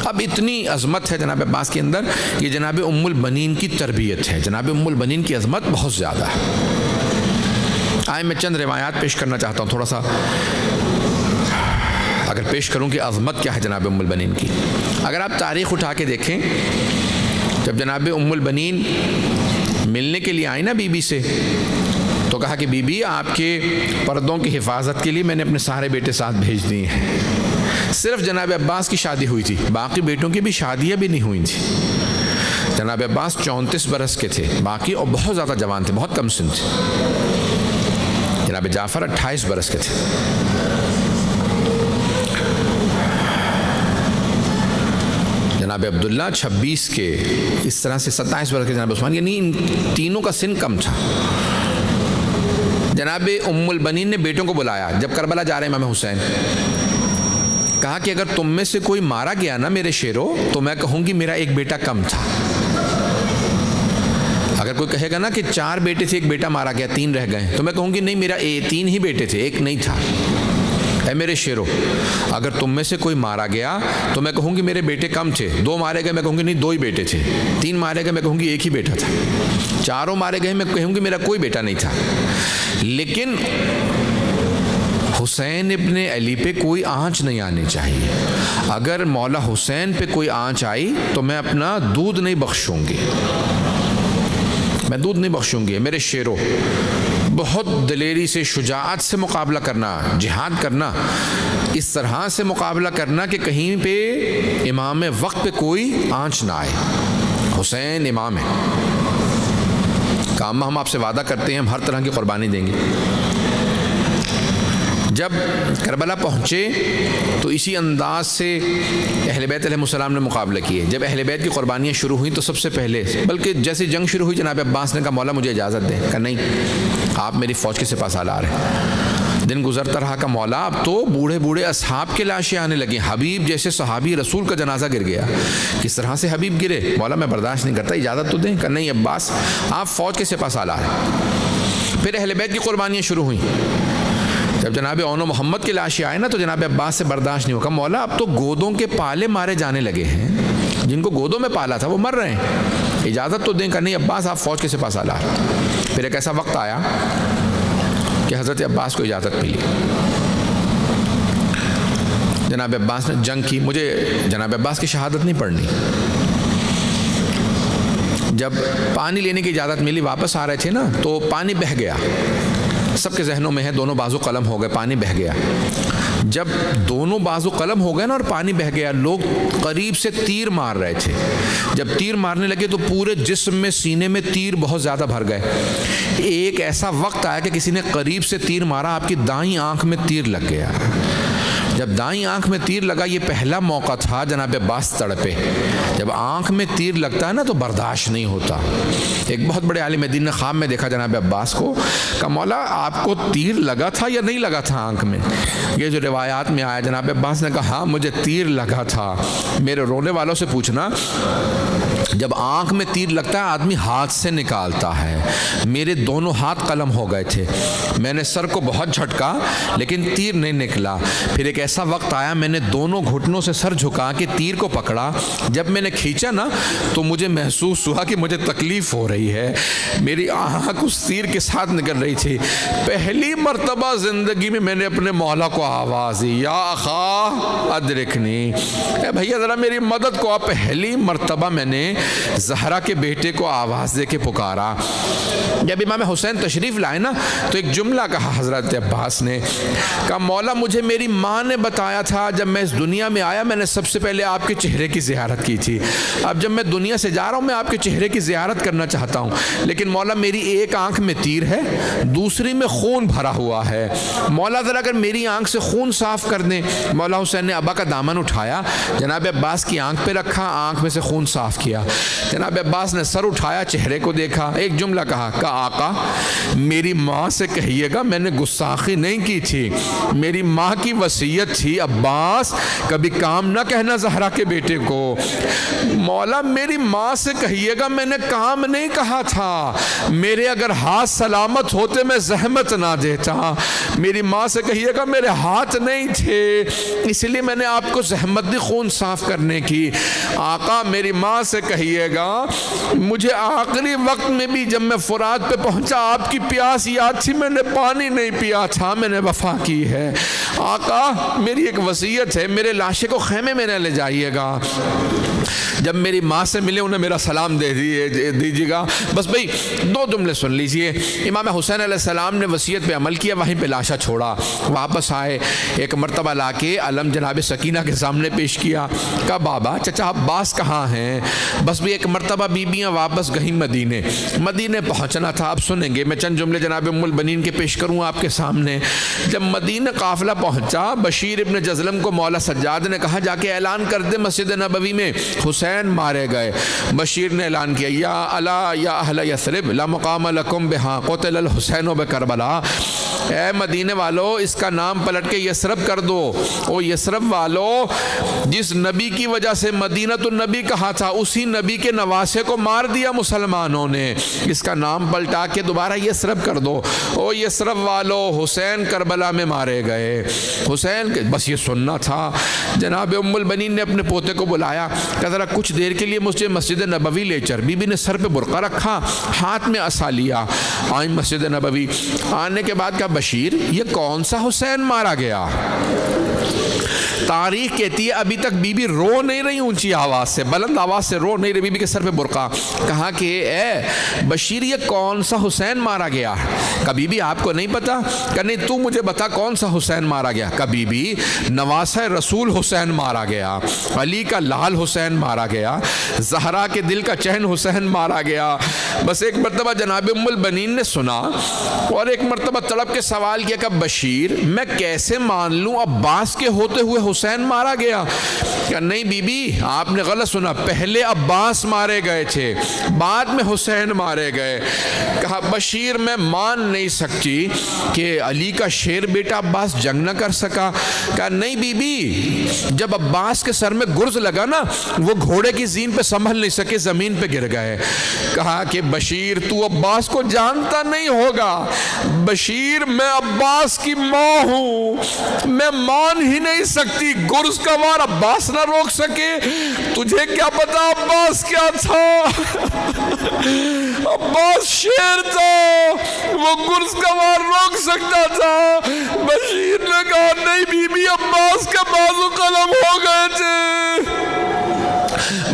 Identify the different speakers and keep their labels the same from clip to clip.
Speaker 1: اب اتنی عظمت ہے جناب عباس کے اندر، یہ جناب ام البنین کی تربیت ہے، جناب ام البنین کی عظمت بہت زیادہ ہے۔ آئے میں چند روایات پیش کرنا چاہتا ہوں، تھوڑا سا اگر پیش کروں کہ عظمت کیا ہے جناب ام البنین کی۔ اگر آپ تاریخ اٹھا کے دیکھیں، جب جناب ام البنین ملنے کے لیے آئی نا بی بی سے، تو کہا کہ بی بی آپ کے پردوں کی حفاظت کے لیے میں نے اپنے سارے بیٹے ساتھ بھیج دیے ہیں۔ صرف جناب عباس کی شادی ہوئی تھی، باقی بیٹوں کی بھی شادیاں بھی نہیں ہوئی تھیں۔ جناب عباس 34 برس کے تھے، باقی اور بہت زیادہ جوان تھے، بہت کم سن تھے۔ جناب جعفر 28 برس کے تھے۔ جناب عبداللہ 26 کے، اس طرح سے 27 برس کے جناب عثمان، یعنی ان تینوں کا سن کم تھا۔ جناب ام البنین نے بیٹوں کو بلایا، جب کربلا جا رہے ہیں امام حسین، کہا کہ اگر تم میں سے کوئی مارا گیا نا میرے شیرو، تو میں کہوں گی میرا ایک بیٹا کم تھا۔ اگر کوئی کہے گا نا کہ 4 بیٹے تھے، ایک بیٹا مارا گیا، 3 رہ گئے، تو میں کہوں گی نہیں میرا 3 ہی بیٹے تھے، ایک نہیں تھا۔ اے میرے شیرو، اگر تم میں سے کوئی مارا گیا تو میں کہوں گی میرے بیٹے کم تھے، 2 مارے گئے میں کہوں گی نہیں 2 ہی بیٹے تھے، 3 مارے گئے میں کہوں گی 1 ہی بیٹا تھا، 4 مارے گئے میں کہوں گی میرا کوئی بیٹا نہیں تھا۔ لیکن حسین ابن علی پہ کوئی آنچ نہیں آنی چاہیے۔ اگر مولا حسین پہ کوئی آنچ آئی تو میں اپنا دودھ نہیں بخشوں گی، میں دودھ نہیں بخشوں گی۔ میرے شیرو، بہت دلیری سے، شجاعت سے مقابلہ کرنا، جہاد کرنا، اس طرح سے مقابلہ کرنا کہ کہیں پہ امام وقت پہ کوئی آنچ نہ آئے۔ حسین امام ہے، کام ہم آپ سے وعدہ کرتے ہیں ہم ہر طرح کی قربانی دیں گے۔ جب کربلا پہنچے تو اسی انداز سے اہل بیت علیہ السلام نے مقابلہ کیے۔ جب اہل بیت کی قربانیاں شروع ہوئیں تو سب سے پہلے، بلکہ جیسے جنگ شروع ہوئی، جناب عباس نے کہا مولا مجھے اجازت دیں۔ کہا نہیں، آپ میری فوج کے سپاہ سالار ہیں۔ دن گزرتا رہا، کہ مولا اب تو بوڑھے بوڑھے اصحاب کے لاشیں آنے لگیں، حبیب جیسے صحابی رسول کا جنازہ گر گیا۔ کس طرح سے حبیب گرے؟ مولا میں برداشت نہیں کرتا، اجازت تو دیں۔ کہا نہیں عباس، آپ فوج کے سپاہ سالار ہیں۔ پھر اہل بیت کی قربانیاں شروع ہوئیں۔ جب جناب اون و محمد کی لاشیں آئے نا تو جناب عباس سے برداشت نہیں ہوگا، مولا اب تو گودوں کے پالے مارے جانے لگے ہیں، جن کو گودوں میں پالا تھا وہ مر رہے ہیں، اجازت تو دیں۔ کہ نہیں عباس، آپ فوج کے سپاہ سالار۔ پھر ایک ایسا وقت آیا کہ حضرت عباس کو اجازت ملی۔ جناب عباس نے جنگ کی۔ مجھے جناب عباس کی شہادت نہیں پڑھنی۔ جب پانی لینے کی اجازت ملی، واپس آ رہے تھے نا تو پانی بہہ گیا، سب کے ذہنوں میں ہے، دونوں بازو قلم ہو گئے، پانی بہہ گیا۔ جب دونوں بازو قلم ہو گئے نا اور پانی بہہ گیا، لوگ قریب سے تیر مار رہے تھے۔ جب تیر مارنے لگے تو پورے جسم میں، سینے میں تیر بہت زیادہ بھر گئے۔ ایک ایسا وقت آیا کہ کسی نے قریب سے تیر مارا، آپ کی دائیں آنکھ میں تیر لگ گیا۔ جب دائیں آنکھ میں تیر لگا، یہ پہلا موقع تھا جناب عباس تڑپے۔ جب آنکھ میں تیر لگتا ہے نا تو برداشت نہیں ہوتا۔ ایک بہت بڑے عالم دین نے خواب میں دیکھا جناب عباس کو، کہا مولا آپ کو تیر لگا تھا یا نہیں لگا تھا آنکھ میں؟ یہ جو روایات میں آیا، جناب عباس نے کہا ہاں مجھے تیر لگا تھا۔ میرے رونے والوں سے پوچھنا، جب آنکھ میں تیر لگتا ہے آدمی ہاتھ سے نکالتا ہے، میرے دونوں ہاتھ قلم ہو گئے تھے، میں نے سر کو بہت جھٹکا لیکن تیر نہیں نکلا۔ پھر ایک ایسا وقت آیا، میں نے دونوں گھٹنوں سے سر جھکا کے تیر کو پکڑا، جب میں نے کھینچا نا تو مجھے محسوس ہوا کہ مجھے تکلیف ہو رہی ہے، میری آنکھ اس تیر کے ساتھ نکل رہی تھی۔ پہلی مرتبہ زندگی میں نے اپنے مولا کو آواز دی، یا اخا ادرکنی، اے بھیا ذرا میری مدد کو۔ پہلی مرتبہ میں نے زہرا کے بیٹے کو آواز دے کے پکارا۔ جب امام حسین تشریف لائے نا تو ایک جملہ کہا حضرت عباس نے، کہا مولا مجھے میری ماں نے بتایا تھا جب میں اس دنیا میں آیا میں نے سب سے پہلے آپ کے چہرے کی زیارت کی تھی، اب جب میں دنیا سے جا رہا ہوں میں آپ کے چہرے کی زیارت کرنا چاہتا ہوں، لیکن مولا میری ایک آنکھ میں تیر ہے، دوسری میں خون بھرا ہوا ہے، مولا ذرا اگر میری آنکھ سے خون صاف کر دیں۔ مولا حسین نے ابا کا دامن اٹھایا، جناب عباس کی آنکھ پہ رکھا، آنکھ میں سے خون صاف کیا۔ جناب عباس نے سر اٹھایا، چہرے کو دیکھا، ایک جملہ کہا، آقا میری ماں سے کہیے گا میں نے گستاخی نہیں کی تھی، میری ماں کی وصیت وصیت تھی عباس کبھی کام نہ کہنا زہرا کے بیٹے کو. مولا میری ماں سے کہیے گا میں نے کام نہیں کہا تھا, میرے اگر ہاتھ سلامت ہوتے میں زحمت نہ دیتا. میری ماں سے کہیے گا میرے ہاتھ نہیں تھے اس لیے میں نے آپ کو زحمت دی خون صاف کرنے کی. آقا میری ماں سے کہیے گا مجھے آخری وقت میں بھی جب میں فرات پہ پہنچا آپ کی پیاس یاد تھی, میں نے پانی نہیں پیا تھا, میں نے وفا کی ہے. آقا میری ایک وصیت ہے, میرے لاشے کو خیمے میں نہ لے جائیے گا, جب میری ماں سے ملے انہیں میرا سلام دے دیجیے گا. بس بھئی دو جملے سن لیجئے. امام حسین علیہ السلام نے وصیت پہ عمل کیا, وہیں پہ لاشا چھوڑا, واپس آئے, ایک مرتبہ لا کے علم جناب سکینہ کے سامنے پیش کیا. کہا بابا چچا عباس کہاں ہیں؟ بس بھی ایک مرتبہ بیبیاں واپس گئیں مدینے پہنچنا تھا. اب سنیں گے, میں چند جملے جناب ام البنین کے پیش کروں آپ کے سامنے. جب مدینہ قافلہ پہنچا, بشیر ابن جزلم کو مولا سجاد نے کہا جا کے اعلان کر دے مسجد نبوی میں حسین مارے گئے. بشیر نے اعلان کیا یا الا یا اہل یثرب لا مقام لکم بہا قتل الحسین بکربلا. اے مدینے والو اس کا نام پلٹ کے یثرب کر دو. او یثرب والو جس نبی کی وجہ سے مدینۃ النبی کہا تھا اسی نبی کے نواسے کو مار دیا مسلمانوں نے, اس کا نام پلٹا کے دوبارہ یثرب کر دو. او یثرب والو حسین کربلا میں مارے گئے. حسین بس یہ سننا تھا. جناب ام البنین نے اپنے پوتے کو بلایا, کہ ذرا کچھ دیر کے لیے مجھے مسجد نبوی لے چل. بی بی نے سر پہ برقع رکھا, ہاتھ میں عصا لیا, آئیں مسجد نبوی. آنے کے بعد کہا بشیر یہ کون سا حسین مارا گیا؟ تاریخ کہتی ہے ابھی تک بی بی رو نہیں رہی اونچی آواز سے, بلند آواز سے رو نہیں رہی, بی بی کے سر پہ برقع. کہا کہ اے بشیر یہ کون سا حسین مارا گیا؟ کہ بی بی آپ کو نہیں پتا؟ کہ نہیں تو مجھے بتا کون سا حسین مارا گیا. کہ بی بی نواسہ رسول حسین مارا گیا, علی کا لال حسین مارا گیا, زہرا کے دل کا چہن حسین مارا گیا. بس ایک مرتبہ جناب ام البنین نے سنا اور ایک مرتبہ تڑپ کے سوال کیا کہ بشیر میں کیسے مان لوں عباس کے ہوتے ہوئے حسین مارا گیا؟ کہ نہیں بی بی آپ نے غلط سنا, پہلے عباس مارے گئے تھے بعد میں حسین مارے گئے. کہا بشیر میں مان نہیں سکتی کہ علی کا شیر بیٹا عباس جنگ نہ کر سکا. کہا نہیں بی بی جب عباس کے سر میں گرز لگا نا وہ گھوڑے کی زین پہ سنبھل نہیں سکے, زمین پہ گر گئے. کہا کہ بشیر تو عباس کو جانتا نہیں ہوگا, بشیر میں عباس کی ماں ہوں, میں مان ہی نہیں سکتی گرز کا وار عباس نہ روک سکے. تجھے کیا پتا عباس کیا تھا؟ عباس شیر تھا, وہ گرز کا وار روک سکتا تھا. بشیر نے کہا نہیں بی بی عباس کے بازو قلم ہو گئے تھے.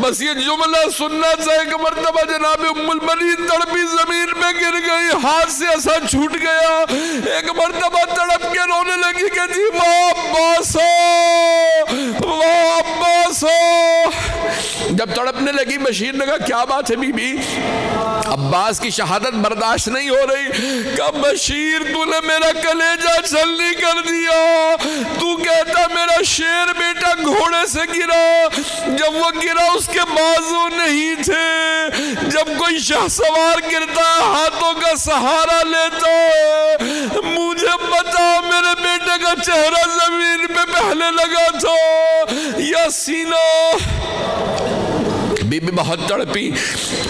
Speaker 1: بس یہ جملہ سننا چاہے کہ مرتبہ جناب ام البنین تڑپی زمین میں گر گئی, ہاتھ سے عصا چھوٹ گیا. ایک مرتبہ تڑپ کے رونے لگی کہ جی واہ عباس ہو, واہ عباس ہو. جب تڑپنے لگی بشیر نے کہا کیا بات ہے بی بی؟ عباس کی شہادت برداشت نہیں ہو رہی. کہ بشیر تو نے میرا کلیجہ چھلنی کر دیا, تو کہتا میرا شیر بیٹا گھوڑے سے گرا, جب وہ گرا اس کے بازو نہیں تھے. جب کوئی شاہ سوار گرتا ہاتھوں کا سہارا لیتا ہے, مجھے بتا میرے بیٹے کا چہرہ زمین پہ پہلے لگا تھا یا سینہ؟ بی بی بہت تڑپی.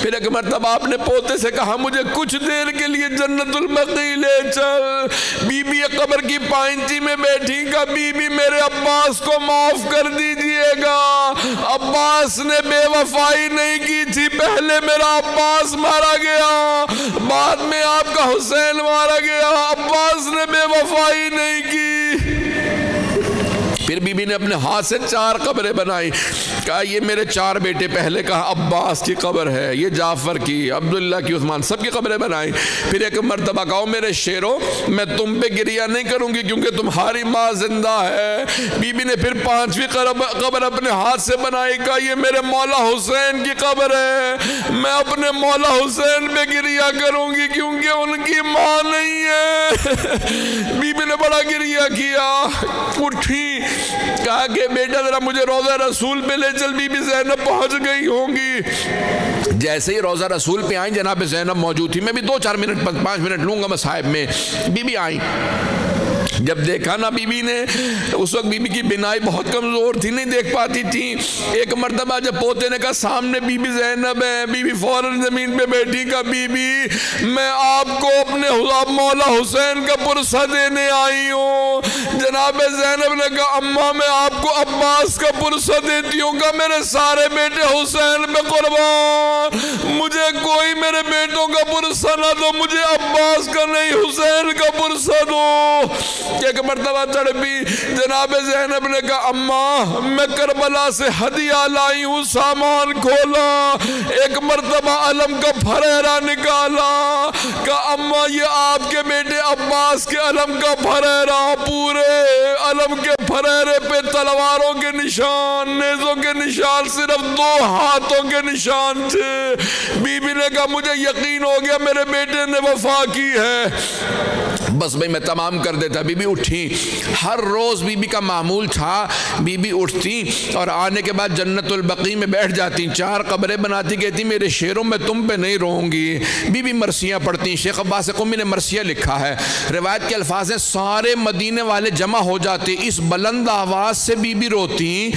Speaker 1: پھر ایک مرتبہ آپ نے پوتے سے کہا مجھے کچھ دیر کے لیے جنت المقی لے چل. بی بی قبر کی پائنچی میں بیٹھی. کہ بی بی میرے عباس کو معاف کر دیجئے گا, عباس نے بے وفائی نہیں کی تھی, پہلے میرا عباس مارا گیا بعد میں آپ کا حسین مارا گیا, عباس نے بے وفائی نہیں کی. پھر بی بی نے اپنے ہاتھ سے 4 قبریں بنائی. کہا یہ میرے 4 بیٹے, پہلے کہا عباس کی قبر ہے, یہ جعفر کی, عبداللہ کی, عثمان, سب کی قبریں بنائی. پھر ایک مرتبہ کہا میرے شیرو میں تم پہ گریہ نہیں کروں گی کیونکہ تمہاری ماں زندہ ہے. بی بی نے پھر 5ویں قبر اپنے ہاتھ سے بنائی. کہا یہ میرے مولا حسین کی قبر ہے, میں اپنے مولا حسین پہ گریہ کروں گی کیونکہ ان کی ماں نہیں ہے. بی بی نے بڑا گریہ کیا, اٹھی, کہا کہ بیٹا ذرا مجھے روضہ رسول پہ لے چل. بی بی زینب پہنچ گئی ہوں گی. جیسے ہی روضہ رسول پہ آئیں جناب زینب موجود تھی. میں بھی 2-4 منٹ 5 منٹ لوں گا مصاحب میں. بی بی آئیں, جب دیکھا نا بی بی نے، اس وقت بی بی کی بینائی بہت کمزور تھی، نہیں دیکھ پاتی تھی. ایک مرتبہ جب پوتے نے کہا سامنے بی بی زینب ہے، بی بی فوراً زمین پہ بیٹھی. کہا بی بی میں آپ کو اپنے مولا حسین کا پرسہ دینے آئی ہوں. جناب زینب نے کہا اماں میں آپ کو عباس کا پرسہ دیتی ہوں. کہا میرے سارے بیٹے حسین پہ قربان، مجھے کوئی میرے بیٹوں کا پرسہ نہ دو، مجھے عباس کا نہیں حسین کا پرسہ دو. ایک مرتبہ تڑپی. جناب زینب نے کہا اماں میں کربلا سے ہدیہ لائی ہوں، سامان کھولا، ایک مرتبہ علم کا پھریرا نکالا. کہا اماں یہ آپ کے بیٹے عباس کے علم کا پھریرا، پورے علم کے پھریرے پہ تلواروں کے نشان، نیزوں کے نشان، صرف 2 ہاتھوں کے نشان تھے. بی بی نے کہا مجھے یقین ہو گیا میرے بیٹے نے وفا کی ہے. بس بھئی میں تمام کر دیتا. بی بی اٹھی. ہر روز بی بی کا معمول تھا، بی بی اٹھتی اور آنے کے بعد جنت البقیع میں بیٹھ جاتی، 4 قبریں بناتی، کہتی میرے شیروں میں تم پہ نہیں رہوں گی. بی بی مرثیہ پڑھتی. شیخ عباس قمی نے مرثیہ لکھا ہے، روایت کے الفاظ ہیں سارے مدینے والے جمع ہو جاتے، اس بلند آواز سے بی بی روتی،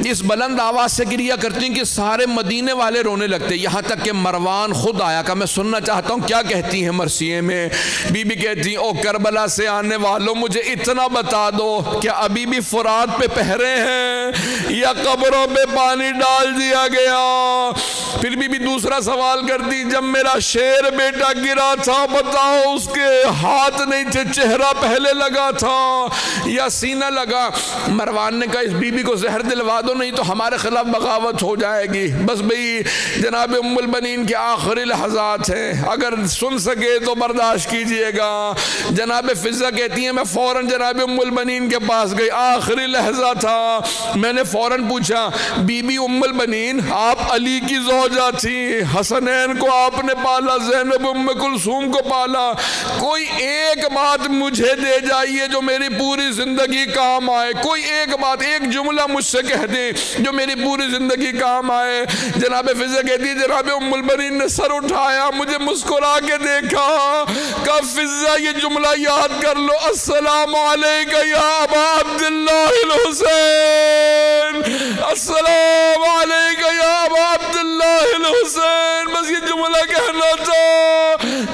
Speaker 1: اس بلند آواز سے گریہ کرتی کہ سارے مدینے والے رونے لگتے. یہاں تک کہ مروان خود آیا کہ میں سننا چاہتا ہوں کیا کہتی ہیں مرثیے میں. بی بی کہتی او کربلا سے آنے والوں مجھے اتنا بتا دو کہ ابھی بھی فرات پہ پہرے ہیں یا قبروں پہ پانی ڈال دیا گیا. پھر بی بی دوسرا سوال کرتی جب میرا شیر بیٹا گرا تھا بتاؤ اس کے ہاتھ نہیں تھے، چہرہ پہلے لگا تھا یا سینہ لگا. مروان نے کہا اس بی بی کو زہر دلوا دو نہیں تو ہمارے خلاف بغاوت ہو جائے گی. بس بھئی جناب ام البنین کے آخری لحظات ہیں، اگر سن سکے تو برداشت کیجئے گا. جناب فضہ کہتی ہیں میں فوراً جناب ام البنین کے پاس گئی، آخری لحظہ تھا. میں نے فوراً پوچھا بی بی ام البنین آپ علی کی زوجہ تھی، حسنین کو آپ نے پالا، زینب ام کلثوم کو پالا، کوئی ایک بات مجھے دے جائیے جو میری پوری زندگی کام آئے، کوئی ایک بات، ایک جملہ مجھ سے کہہ دیں جو میری پوری زندگی کام آئے. جناب فضہ کہتی جناب ام البنین نے سر اٹھایا، مجھے مسکرا کے دیکھا، کہا فضہ یہ جملہ یاد کر لو السلام علیکہ یا ابا عبداللہ الحسین، السلام علیکہ یا ابا عبداللہ الحسین. بس یہ جملہ کہنا تھا.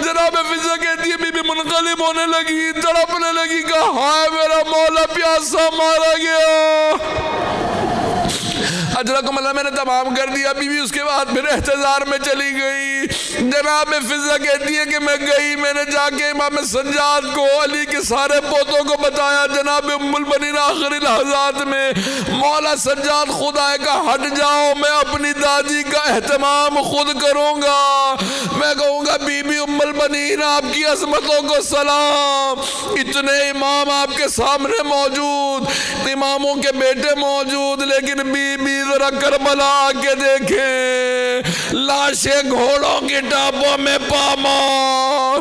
Speaker 1: جناب فضہ کہتی ہے بی بی منقلب ہونے لگی، تڑپنے لگی، کہا ہائے میرا مولا پیاسا مارا گیا. اجرکم اللہ میں نے تمام کر دیا. بی بی اس کے بعد پھر احتضار میں چلی گئی. جناب فضہ کہتی ہے کہ میں گئی، میں نے جا کے امام سجاد کو، علی کے سارے پوتوں کو بتایا. جناب ام البنین آخری لحظات میں مولا سجاد خود آئے گا ہٹ جاؤ میں اپنی دادی کا اہتمام خود کروں گا. میں کہوں گا بی بی ام البنین آپ کی عظمتوں کو سلام. اتنے امام آپ کے سامنے موجود، اماموں کے بیٹے موجود، لیکن بی بی ذرا کربلا آکے دیکھیں، لاشیں گھوڑوں کی ٹاپوں میں پامال.